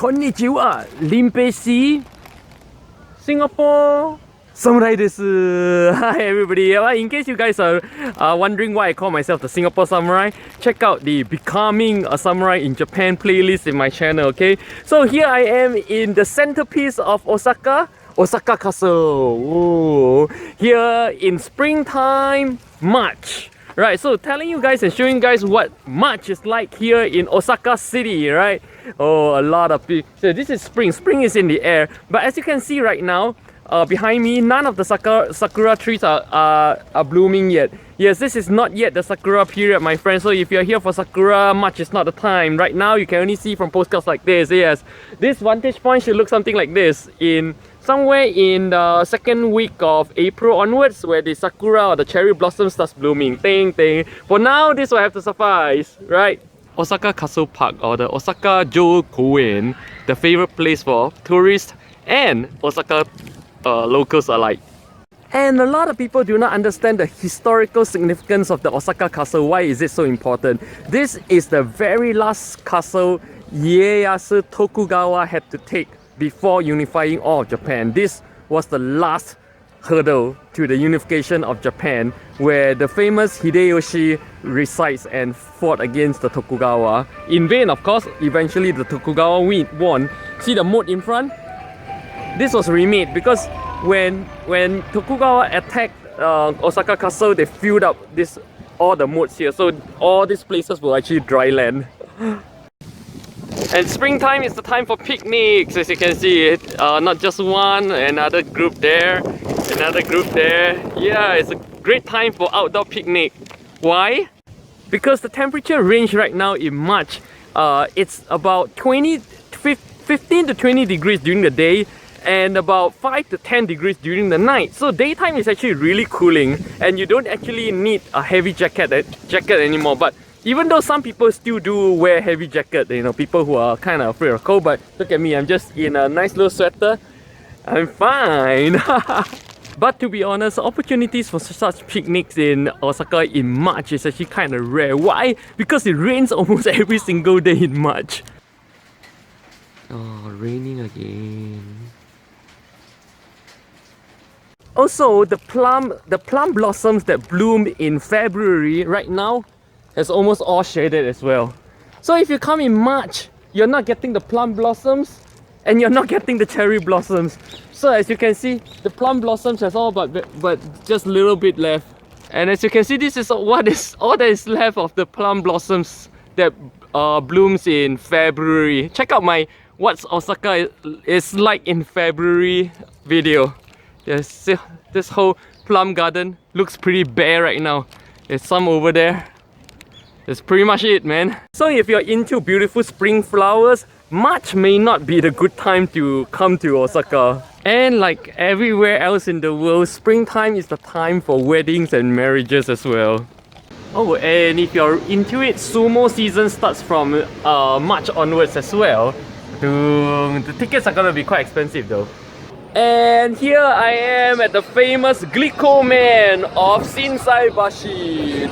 Konnichiwa, Limpe Singapore Samurai desu. Hi everybody. In case you guys are wondering why I call myself the Singapore Samurai, check out the Becoming a Samurai in Japan playlist in my channel, okay? So here I am in the centerpiece of Osaka, Osaka Castle. Ooh. Here in springtime, March. Right, so telling you guys and showing you guys what March is like here in Osaka City, right? Oh, a lot of people. So this is spring. Spring is in the air. But as you can see right now, behind me, none of the sakura trees are blooming yet. Yes, this is not yet the sakura period, my friends. So if you're here for sakura, March is not the time. Right now, you can only see from postcards like this. Yes, this vantage point should look something like this in somewhere in the second week of April onwards, where the sakura or the cherry blossom starts blooming. Ding, ding. For now, this will have to suffice, right? Osaka Castle Park, or the Osaka Jo Koen, the favorite place for tourists and Osaka locals alike. And a lot of people do not understand the historical significance of the Osaka Castle. Why is it so important? This is the very last castle Ieyasu Tokugawa had to take before unifying all of Japan. This was the last hurdle to the unification of Japan, where the famous Hideyoshi resides and fought against the Tokugawa. In vain, of course. Eventually the Tokugawa won. See the moat in front? This was remade because when Tokugawa attacked Osaka Castle, they filled up all the moats here. So all these places were actually dry land. And springtime is the time for picnics, as you can see. Not just one, another group there, another group there. Yeah, it's a great time for outdoor picnic. Why? Because the temperature range right now in March, it's about 15 to 20 degrees during the day and about 5 to 10 degrees during the night. So daytime is actually really cooling and you don't actually need a heavy jacket anymore. But even though some people still do wear heavy jacket, you know, people who are kind of afraid of cold, but look at me, I'm just in a nice little sweater. I'm fine. But to be honest, opportunities for such picnics in Osaka in March is actually kind of rare. Why? Because it rains almost every single day in March. Oh, raining again. Also, the plum blossoms that bloom in February right now has almost all shaded as well. So if you come in March, you're not getting the plum blossoms and you're not getting the cherry blossoms. So as you can see, the plum blossoms has all but just a little bit left. And as you can see, this is all that is left of the plum blossoms that blooms in February. Check out my What's Osaka is like in February video. Yes, this whole plum garden looks pretty bare right now. There's some over there. That's pretty much it, man. So if you're into beautiful spring flowers, March may not be the good time to come to Osaka. And like everywhere else in the world, springtime is the time for weddings and marriages as well. Oh, and if you're into it, sumo season starts from March onwards as well. The tickets are gonna be quite expensive though. And here I am at the famous Glico Man of Shinsaibashi.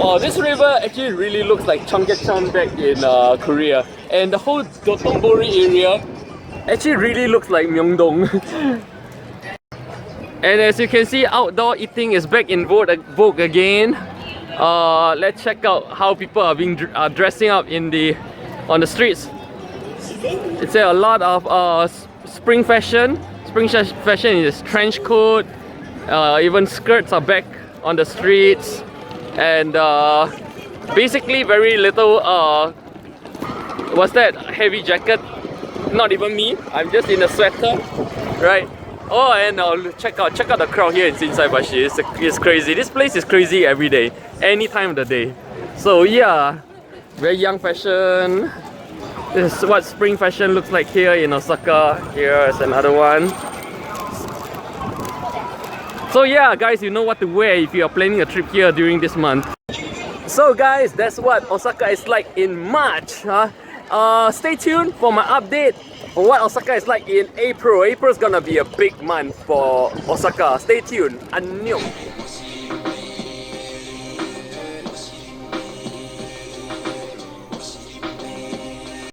Oh, this river actually really looks like Cheonggyecheon back in Korea. And the whole Dotonbori area actually really looks like Myeongdong. And as you can see, outdoor eating is back in vogue again. Let's check out how people are dressing up on the streets. It's a lot of spring fashion. Spring fashion is trench coat. Even skirts are back on the streets. And basically very little what's that, heavy jacket. Not even me, I'm just in a sweater, right? Oh, and check out the crowd here in Shinsaibashi. It's crazy. This place is crazy every day, any time of the day. So yeah, very young fashion. This is what spring fashion looks like here in Osaka. Here's another one. So yeah, guys, you know what to wear if you are planning a trip here during this month. So guys, that's what Osaka is like in March. Stay tuned for my update for what Osaka is like in April. April is gonna be a big month for Osaka. Stay tuned. Annyeong.